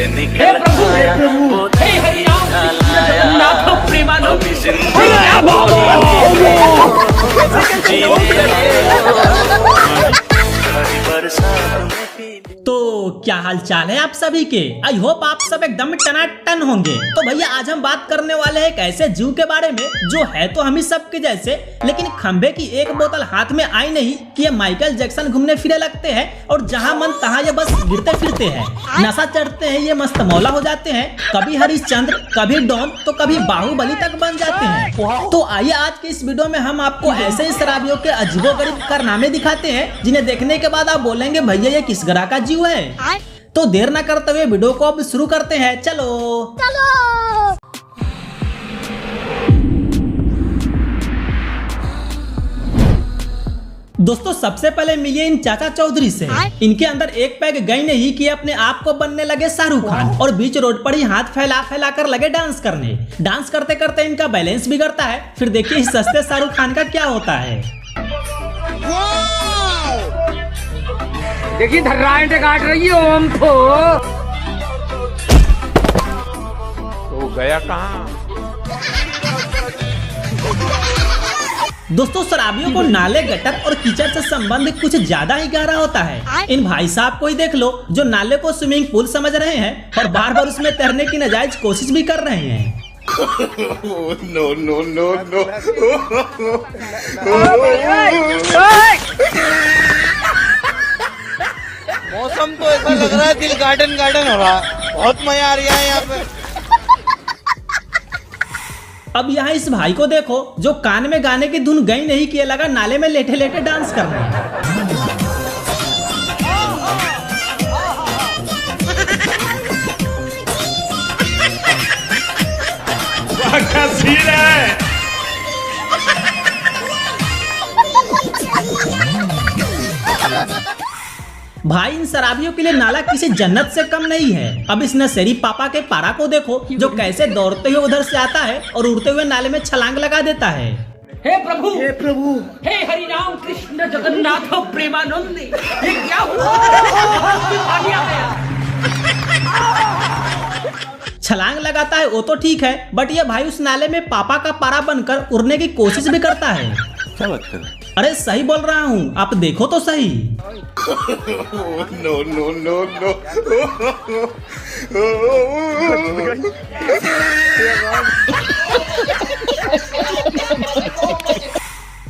से निकल आया वो जगन्नाथ प्रेमानंद तो क्या हाल चाल है आप सभी के। आई होप आप सब एकदम टनाटन होंगे। तो भैया आज हम बात करने वाले हैं एक ऐसे जीव के बारे में जो है तो हम ही सबके जैसे, लेकिन खंबे की एक बोतल हाथ में आई नहीं कि ये माइकल जैक्सन घूमने फिरे लगते हैं और जहां मन तहां ये बस गिरते फिरते हैं, नशा चढ़ते हैं, ये मस्त मौला हो जाते हैं, कभी हरिश्चंद्र, कभी डॉन, तो कभी बाहुबली तक बन जाते हैं। तो आइए आज के इस वीडियो में हम आपको ऐसे ही शराबियों के अजीबोगरीब कारनामे दिखाते हैं जिन्हें देखने के बाद आप बोलेंगे भैया ये किस ग्रह का जीव है। तो देर न करते हुए वीडियो को अब शुरू करते हैं। चलो दोस्तों, सबसे पहले मिलिए इन चाचा चौधरी से। इनके अंदर एक पैग गई नहीं कि अपने आप को बनने लगे शाहरुख खान और बीच रोड पर ही हाथ फैला फैला कर लगे डांस करने। डांस करते करते इनका बैलेंस बिगड़ता है। फिर देखिए इस सस्ते शाहरुख खान का क्या होता है। देखिए धर्राएं काट रही है ओम तो गया कहाँ। दोस्तों, शराबियों को नाले, गटर और कीचड़ से संबंध कुछ ज्यादा ही गहरा होता है। इन भाई साहब को ही देख लो जो नाले को स्विमिंग पूल समझ रहे हैं और बार बार उसमें तैरने की नाजायज कोशिश भी कर रहे हैं। नो नो नो नो मौसम तो ऐसा लग रहा है दिल गार्डन गार्डन हो रहा है। बहुत मजा आ रहा है यहाँ पे। अब यहाँ इस भाई को देखो जो कान में गाने की धुन गई नहीं कि लगा नाले में लेटे लेटे डांस करने। भाई इन शराबियों के लिए नाला किसी जन्नत से कम नहीं है। अब इस नशेरी पापा के पारा को देखो जो कैसे दौड़ते हुए उधर से आता है और उड़ते हुए नाले में छलांग लगा देता है। हे प्रभु, हे प्रभु, हे हरि राम कृष्ण जगन्नाथ प्रेमानंद, ये क्या हुआ? पानी आ गया। छलांग लगाता है वो तो ठीक है, बट ये भाई उस नाले में पापा का पारा बनकर उड़ने की कोशिश भी करता है। क्या बात कर? अरे सही बोल रहा हूँ, आप देखो तो सही। नो नो नो नो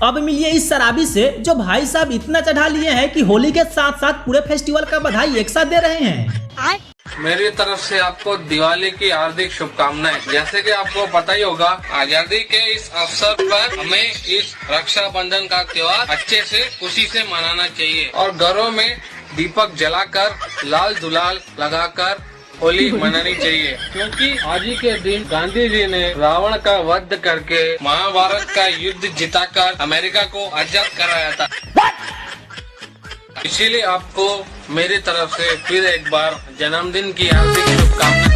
अब मिलिए इस शराबी से जो भाई साहब इतना चढ़ा लिए हैं कि होली के साथ साथ पूरे फेस्टिवल का बधाई एक साथ दे रहे हैं। मेरी तरफ से आपको दिवाली की हार्दिक शुभकामनाएं। जैसे कि आपको पता ही होगा, आजादी के इस अवसर पर हमें इस रक्षाबंधन का त्योहार अच्छे से खुशी से मनाना चाहिए और घरों में दीपक जलाकर लाल गुलाल लगाकर होली मनानी चाहिए, क्योंकि आज ही के दिन गांधी जी ने रावण का वध करके महाभारत का युद्ध जिताकर अमेरिका को आजाद कराया था। इसीलिए आपको मेरी तरफ से फिर एक बार जन्मदिन की हार्दिक शुभकामनाएं।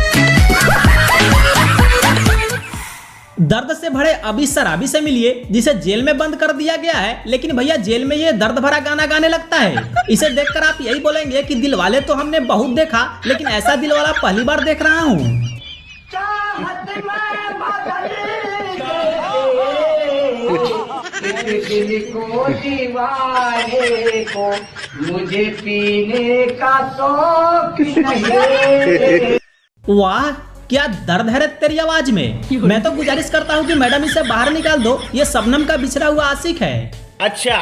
दर्द से भरे अभी शराबी से मिलिए जिसे जेल में बंद कर दिया गया है, लेकिन भैया जेल में ये दर्द भरा गाना गाने लगता है। इसे देखकर आप यही बोलेंगे कि दिल वाले तो हमने बहुत देखा, लेकिन ऐसा दिल वाला पहली बार देख रहा हूँ। दिल को दीवाने को मुझे पीने का शौक नहीं। वाह क्या दर्द है रे तेरी आवाज में। मैं तो गुजारिश करता हूँ कि मैडम इसे बाहर निकाल दो, ये शबनम का बिछड़ा हुआ आशिक है। अच्छा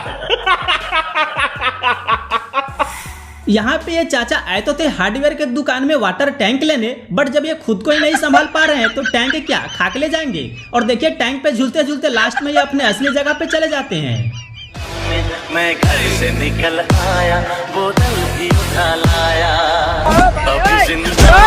यहाँ पे ये चाचा आए तो थे हार्डवेयर के दुकान में वाटर टैंक लेने, बट जब ये खुद को ही नहीं संभाल पा रहे हैं तो टैंक क्या खाक ले जाएंगे। और देखिए टैंक पे झूलते झूलते लास्ट में ये अपने असली जगह पे चले जाते हैं। मैं घर से निकल आया, बोतल भी उठा लाया, अभी जिंदा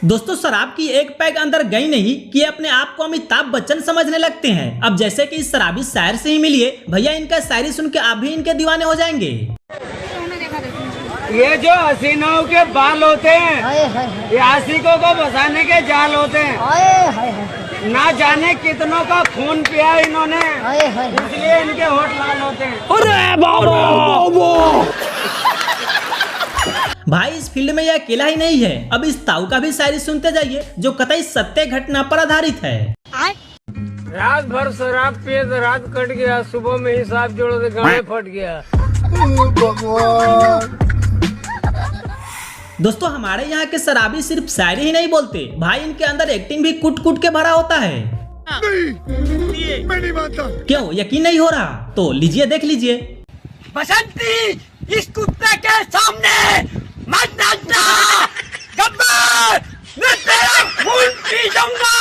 दोस्तों, शराब की एक पैग अंदर गई नहीं कि अपने आप को अमिताभ बच्चन समझने लगते हैं। अब जैसे कि इस शराबी शायर से ही मिलिए, भैया इनका शायरी सुन के आप भी इनके दीवाने हो जाएंगे। ये जो हसीनों के बाल होते हैं, ये आशिकों को बसाने के जाल होते हैं। ना जाने कितनों का खून पिया इन्होंने, इसलिए इनके होठ लाल होते हैं। अरे बाबा! भाई इस फील्ड में यह अकेला ही नहीं है, अब इस ताऊ का भी शायरी सुनते जाइए जो कतई सत्य घटना पर आधारित है। रात भर शराब पिए तो रात कट गया, सुबह में हिसाब जोड़ो तो गाड़े फट गया। दोस्तों हमारे यहाँ के शराबी सिर्फ शायरी ही नहीं बोलते भाई, इनके अंदर एक्टिंग भी कुट कुट के भरा होता है। नहीं, मैं नहीं मानता। क्यों यकीन नहीं हो रहा? तो लीजिए देख लीजिए। बसंती, इस कुत्ते के सामने मत नाचना, गब्बर, मैं तेरा खून पी जाऊंगा।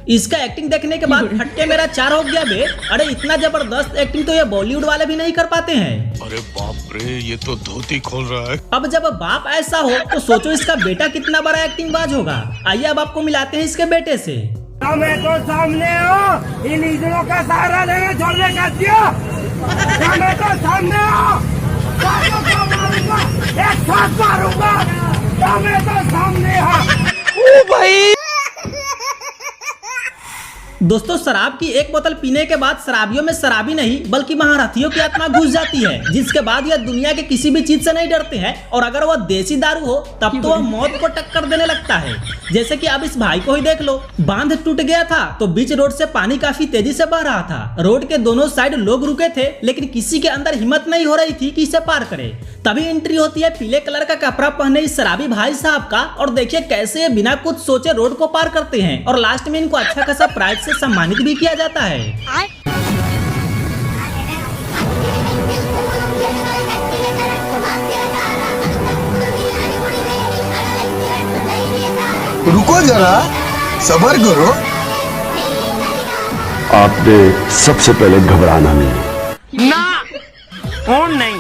इसका एक्टिंग देखने के बाद हटके मेरा 4 हो गया बे। अरे इतना जबरदस्त एक्टिंग तो ये बॉलीवुड वाले भी नहीं कर पाते हैं। अरे बाप रे, ये तो धोती खोल रहा है। अब जब बाप ऐसा हो तो सोचो इसका बेटा कितना बड़ा एक्टिंग बाज होगा। आइए अब आपको मिलाते हैं इसके बेटे से। मैं तो सामने हो, इन इधरों का सहारा लेने छोड़ने का दिया। मैं तो सामने हो, मारूंगा, एक साथ मारूंगा। मैं तो सामने हो भाई। दोस्तों शराब की एक बोतल पीने के बाद शराबियों में शराबी नहीं बल्कि महारथियों की आत्मा घुस जाती है, जिसके बाद यह दुनिया के किसी भी चीज से नहीं डरते हैं और अगर वह देसी दारू हो तब तो वह मौत को टक्कर देने लगता है। जैसे कि अब इस भाई को ही देख लो, बांध टूट गया था तो बीच रोड से पानी काफी तेजी से बह रहा था। रोड के दोनों साइड लोग रुके थे लेकिन किसी के अंदर हिम्मत नहीं हो रही थी कि इसे पार करे। तभी एंट्री होती है पीले कलर का कपड़ा पहने इस शराबी भाई साहब का, और देखिए कैसे ये बिना कुछ सोचे रोड को पार करते हैं और लास्ट में इनको अच्छा खासा प्राइज से सम्मानित भी किया जाता है। रुको जरा, सब्र करो। आपने सबसे पहले घबराना नहीं। ना ਹੁਣ नहीं,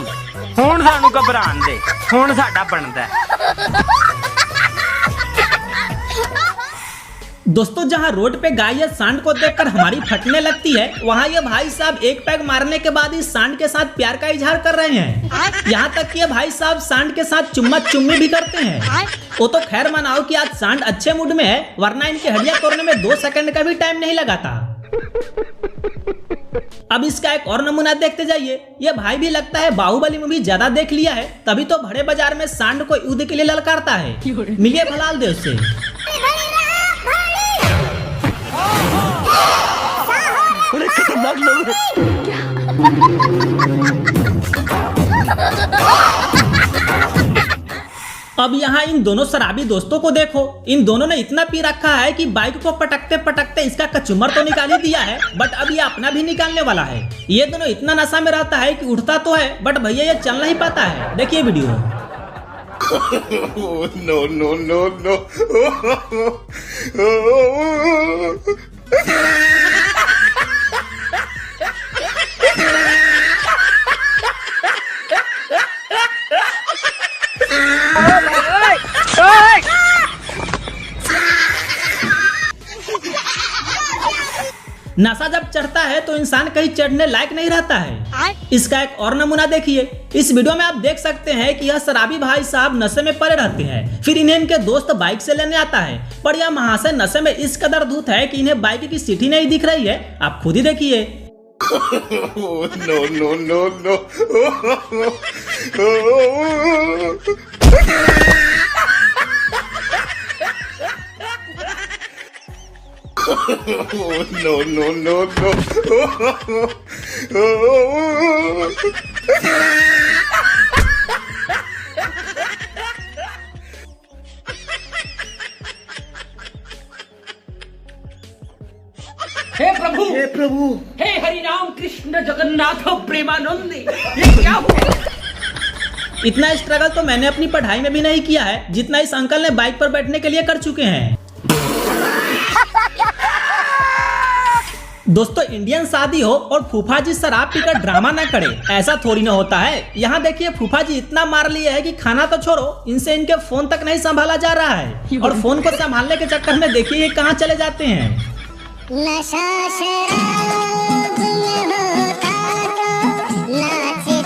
ਹੁਣ ਸਾਨੂੰ ਘਬਰਾਣ ਦੇ, ਹੁਣ ਸਾਡਾ ਬਣਦਾ। दोस्तों जहां रोड पे गाय या सांड को देखकर हमारी फटने लगती है, वहां ये भाई साहब एक पैग मारने के बाद इस सांड के साथ प्यार का इजहार कर रहे हैं। यहाँ तक कि ये भाई साहब सांड के साथ चुम्मा चुम्मी भी करते हैं। वो तो खैर मनाओ कि आज सांड अच्छे मूड में है, वरना इनकी हड्डियां तोड़ने में 2 सेकंड का भी टाइम नहीं लगाता। अब इसका एक और नमूना देखते जाइए। ये भाई भी लगता है बाहुबली मूवी ज्यादा देख लिया है, तभी तो बड़े बाजार में सांड को युद्ध के लिए ललकारता है। मिलिए भलाल देव से। खतरनाक लग रहा अब यहाँ इन दोनों शराबी दोस्तों को देखो, इन दोनों ने इतना पी रखा है कि बाइक को पटकते पटकते इसका कचुमर तो निकाल ही दिया है, बट अब ये अपना भी निकालने वाला है। ये दोनों इतना नशा में रहता है कि उठता तो है बट भैया ये चल नहीं पाता है। देखिए video. No no no no. नशा जब चढ़ता है तो इंसान कहीं चढ़ने लायक नहीं रहता है। इसका एक और नमूना देखिए। इस वीडियो में आप देख सकते हैं कि यह शराबी भाई साहब नशे में पड़े रहते हैं, फिर इन्हें इनके दोस्त बाइक से लेने आता है, पर यह महाशय नशे में इस कदर धूत है कि इन्हें बाइक की सीट ही नहीं दिख रही है। आप खुद ही देखिए। No no no no. No no no no. हे प्रभु, हे प्रभु, हे हरि राम कृष्ण जगन्नाथ प्रेमानंद, ये क्या हुआ? इतना स्ट्रगल तो मैंने अपनी पढ़ाई में भी नहीं किया है जितना इस अंकल ने बाइक पर बैठने के लिए कर चुके हैं। दोस्तों इंडियन शादी हो और फूफा जी शराब पीकर ड्रामा ना करे, ऐसा थोड़ी ना होता है। यहाँ देखिए फूफा जी इतना मार लिए है कि खाना तो छोड़ो, इनसे इनके फोन तक नहीं संभाला जा रहा है, और फोन को संभालने के चक्कर में देखिए ये कहाँ चले जाते हैं। नशा शराब में होता तो नाचती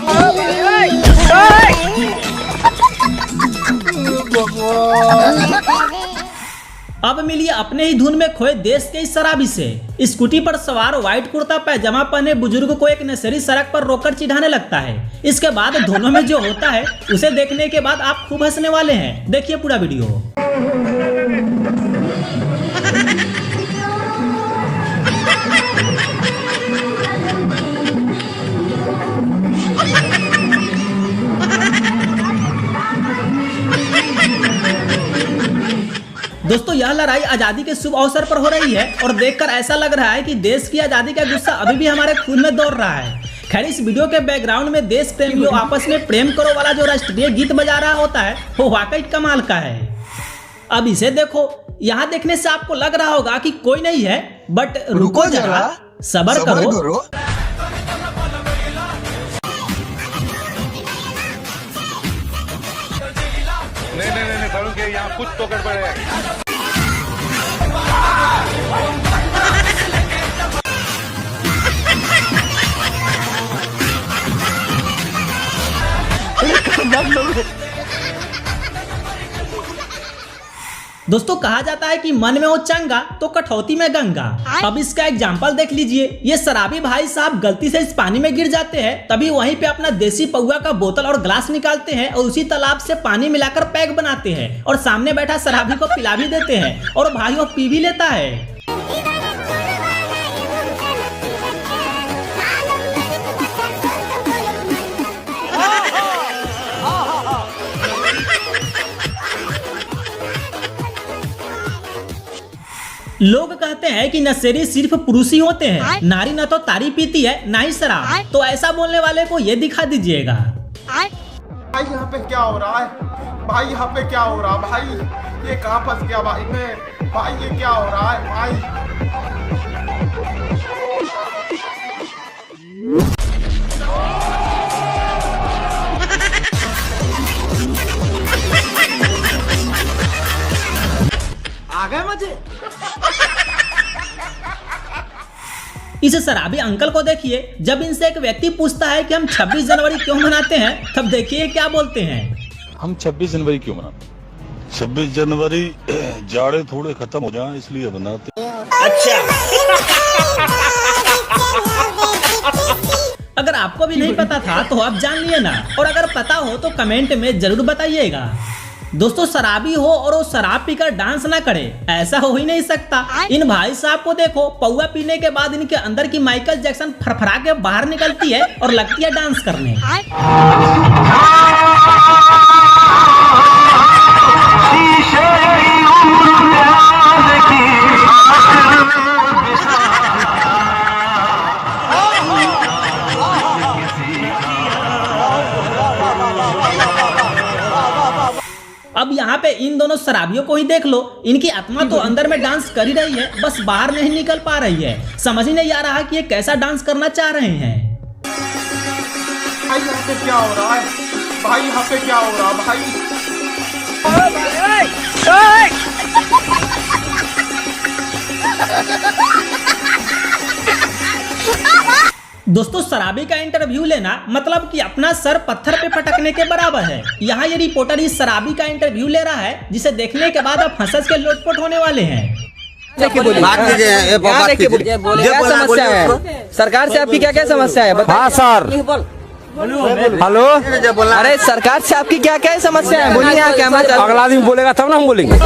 अब मिलिए अपने ही धुन में खोए देश के इस शराबी से। स्कूटी पर सवार व्हाइट कुर्ता पैजामा पहने बुजुर्ग को एक नशेड़ी सड़क पर रोककर चिढ़ाने लगता है। इसके बाद दोनों में जो होता है उसे देखने के बाद आप खूब हंसने वाले हैं। देखिए पूरा वीडियो। दोस्तों यह लड़ाई आजादी के शुभ अवसर पर हो रही है और देखकर ऐसा लग रहा है कि देश की आजादी का गुस्सा अभी भी हमारे खून में दौड़ रहा है। खैर इस वीडियो के बैकग्राउंड में देश प्रेमियों आपस में प्रेम करो वाला जो राष्ट्रीय गीत बजा रहा होता है वो वाकई कमाल का है। अब इसे देखो, यहाँ देखने से आपको लग रहा होगा कि कोई नहीं है, बट रुको जरा, सब्र करो। नहीं करूँ कि यहाँ कुछ तो गड़बड़ है। दोस्तों कहा जाता है कि मन में हो चंगा तो कठौती में गंगा। अब इसका एग्जाम्पल देख लीजिए। ये शराबी भाई साहब गलती से इस पानी में गिर जाते हैं, तभी वहीं पे अपना देसी पौआ का बोतल और ग्लास निकालते हैं और उसी तालाब से पानी मिलाकर पैक बनाते हैं और सामने बैठा शराबी को पिला भी देते हैं और भाई वो पी भी लेता है। लोग कहते हैं कि नशेड़ी सिर्फ पुरुष ही होते हैं, नारी न तो तारी पीती है ना ही शराब। तो ऐसा बोलने वाले को ये दिखा दीजिएगा। भाई यहाँ पे क्या हो रहा है? भाई यहाँ पे क्या हो रहा है? भाई ये कहाँ फंस गया भाई मैं? भाई ये क्या हो रहा है भाई? आ गए मजे। इस शराबी अंकल को देखिए, जब इनसे एक व्यक्ति पूछता है कि हम 26 जनवरी क्यों मनाते हैं, तब देखिए क्या बोलते हैं। हम 26 जनवरी क्यों मनाते हैं? 26 जनवरी जाड़े थोड़े खत्म हो जाएं इसलिए मनाते हैं। अच्छा। अगर आपको भी नहीं पता था तो आप जान लिए ना, और अगर पता हो तो कमेंट में जरूर बताइएगा। दोस्तों शराबी हो और वो शराब पीकर डांस ना करे, ऐसा हो ही नहीं सकता। इन भाई साहब को देखो, पौवा पीने के बाद इनके अंदर की माइकल जैक्सन फरफरा के बाहर निकलती है और लगती है डांस करने। अब यहाँ पे इन दोनों शराबियों को ही देख लो, इनकी आत्मा तो अंदर में डांस कर ही रही है, बस बाहर नहीं निकल पा रही है। समझ ही नहीं आ रहा कि ये कैसा डांस करना चाह रहे हैं। भाई यहाँ पे क्या हो रहा है? भाई यहाँ पे क्या हो रहा है भाई? दोस्तों शराबी का इंटरव्यू लेना मतलब कि अपना सर पत्थर पे पटकने के बराबर है। यहाँ ये रिपोर्टर इस शराबी का इंटरव्यू ले रहा है, जिसे देखने के बाद आप हंस के लोटपोट होने वाले हैं। सरकार से आपकी क्या क्या समस्या है? हाँ सर। हेलो, अरे सरकार से आपकी क्या क्या समस्या है? बोलिए। यहाँ कैमरा अगला आदमी बोलेगा तब ना हम बोलेंगे।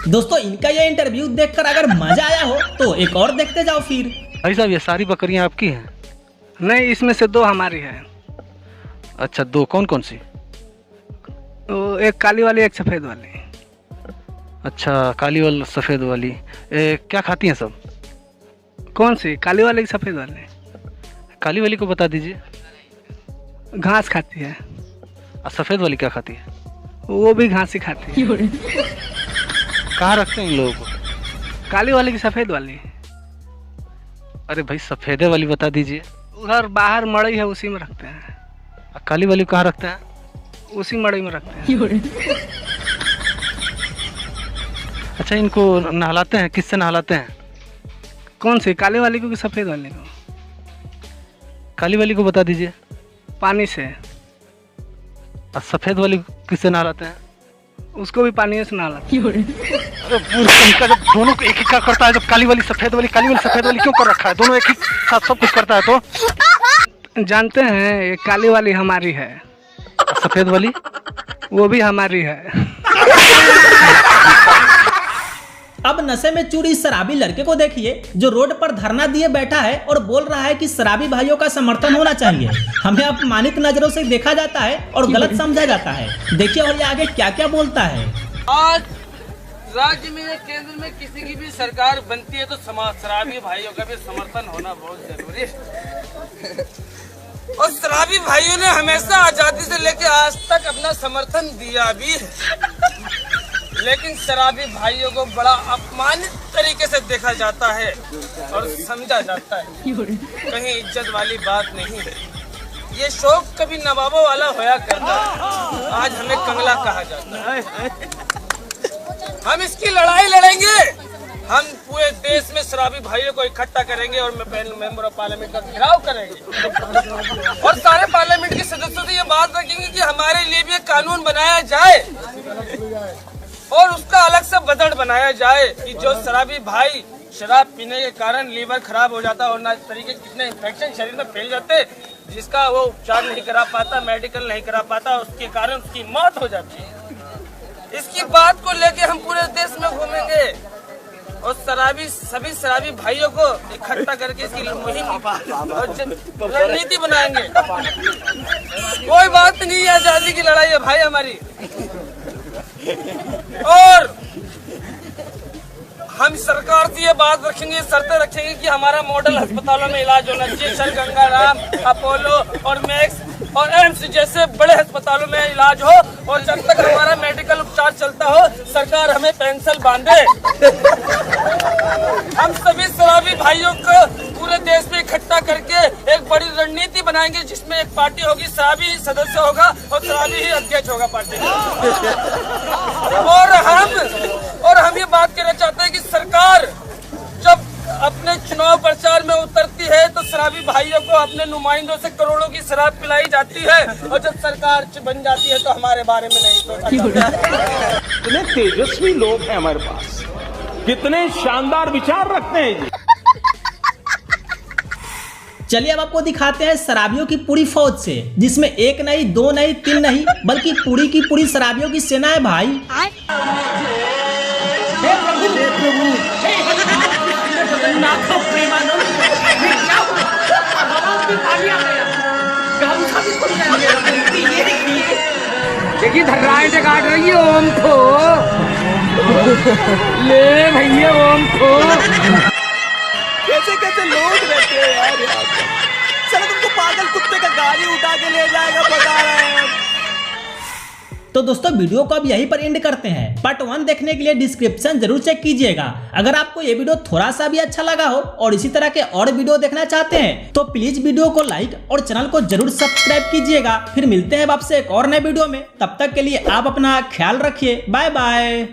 दोस्तों इनका ये इंटरव्यू देखकर अगर मजा आया हो तो एक और देखते जाओ फिर। भाई साहब ये सारी बकरियां आपकी हैं? नहीं, इसमें से 2 हमारी है। अच्छा 2 कौन कौन सी? तो एक काली वाली, एक सफेद वाली। अच्छा काली वाली सफेद वाली क्या खाती हैं सब? कौन सी, काली वाली की सफेद वाली? काली वाली को बता दीजिए। घास खाती है। और सफेद वाली क्या खाती है? वो भी घास ही खाती है। कहाँ रखते हैं इन लोगों को? काली वाली की सफेद वाली? अरे भाई सफेदे वाली बता दीजिए। उधर बाहर मड़ई है, उसी में रखते हैं। काली वाली कहाँ रखते हैं? उसी मड़ई में रखते हैं। अच्छा इनको नहलाते हैं, किससे नहलाते हैं? कौन सी, काली वाली को कि सफेद वाली को? काली वाली को बता दीजिए। पानी से। और सफेद वाली किससे नहलाते हैं? उसको भी पानी से नहलाते हैं। अरे मूर्ख, जब दोनों को एक ही का करता है, जब काली वाली सफेद वाली क्यों कर रखा है? दोनों एक ही साथ सब कुछ करता है तो जानते हैं ये काली वाली हमारी है, सफेद वाली वो भी हमारी है। अब नशे में चूर इस शराबी लड़के को देखिए जो रोड पर धरना दिए बैठा है और बोल रहा है कि शराबी भाइयों का समर्थन होना चाहिए। हमें अपमानित नजरों से देखा जाता है और गलत समझा जाता है। देखिए और ये आगे क्या क्या बोलता है। आज राज्य में केंद्र में किसी की भी सरकार बनती है तो शराबी भाइयों का भी समर्थन होना बहुत जरूरी है। और शराबी भाइयों ने हमेशा आजादी से लेकर आज तक अपना समर्थन दिया भी है, लेकिन शराबी भाइयों को बड़ा अपमानित तरीके से देखा जाता है और समझा जाता है। कहीं इज्जत वाली बात नहीं है। ये शौक कभी नवाबों वाला होया करता है, आज हमें कंगला कहा जाता है। हम इसकी लड़ाई लड़ेंगे। हम पूरे देश में शराबी भाइयों को इकट्ठा करेंगे और मेंबर ऑफ पार्लियामेंट का घेराव करेंगे और सारे पार्लियामेंट के सदस्यों से ये बात रखेंगे कि हमारे लिए भी एक कानून बनाया जाए और उसका अलग से बजट बनाया जाए कि जो शराबी भाई शराब पीने के कारण लीवर खराब हो जाता है और ना तरीके कितने इन्फेक्शन शरीर में फैल जाते, जिसका वो उपचार नहीं करा पाता, मेडिकल नहीं करा पाता, उसके कारण उसकी मौत हो जाती है। इसकी बात को लेके हम पूरे देश में घूमेंगे और सभी शराबी भाइयों को इकट्ठा करके इसकी मुहिम और रणनीति बनाएंगे। कोई बात नहीं है, आजादी की लड़ाई है भाई हमारी। और हम सरकार से ये बात रखेंगे, शर्तें रखेंगे कि हमारा मॉडल अस्पतालों में इलाज होना चाहिए। सर गंगाराम, अपोलो और मैक्स और एम्स जैसे बड़े अस्पतालों में इलाज हो और जब तक हमारा मेडिकल उपचार चलता हो सरकार हमें पेंशन बांधे। हम सभी शराबी भाइयों को पूरे देश में इकट्ठा करके एक बड़ी रणनीति बनाएंगे जिसमें एक पार्टी होगी, शराबी ही सदस्य होगा और शराबी ही अध्यक्ष होगा पार्टी का। और हम ये बात कहना चाहते हैं कि सरकार जब अपने चुनाव प्रचार में उतरती है तो शराबी भाइयों को अपने नुमाइंदों से करोड़ों की शराब पिलाई जाती है और जब सरकार बन जाती है तो हमारे बारे में नहीं सोचा। कितने तेजस्वी लोग हैं हमारे पास, कितने शानदार विचार रखते हैं जी। चलिए अब आपको दिखाते हैं शराबियों की पूरी फौज से, जिसमें एक नहीं, दो नहीं, तीन नहीं, बल्कि पूरी की पूरी शराबियों की सेना है भाई। देखिए धर्राएं काट रही है ओम को, ले भैया ओम को। कैसे कैसे लोग रहते हैं यार, चलो तुमको पागल कुत्ते का गाड़ी उठा के ले जाएगा, बता रहे हैं। तो दोस्तों वीडियो को अब यहीं पर एंड करते हैं। पार्ट 1 देखने के लिए डिस्क्रिप्शन जरूर चेक कीजिएगा। अगर आपको ये वीडियो थोड़ा सा भी अच्छा लगा हो और इसी तरह के और वीडियो देखना चाहते हैं तो प्लीज वीडियो को लाइक और चैनल को जरूर सब्सक्राइब कीजिएगा। फिर मिलते हैं आपसे एक और नए वीडियो में, तब तक के लिए आप अपना ख्याल रखिए। Bye bye.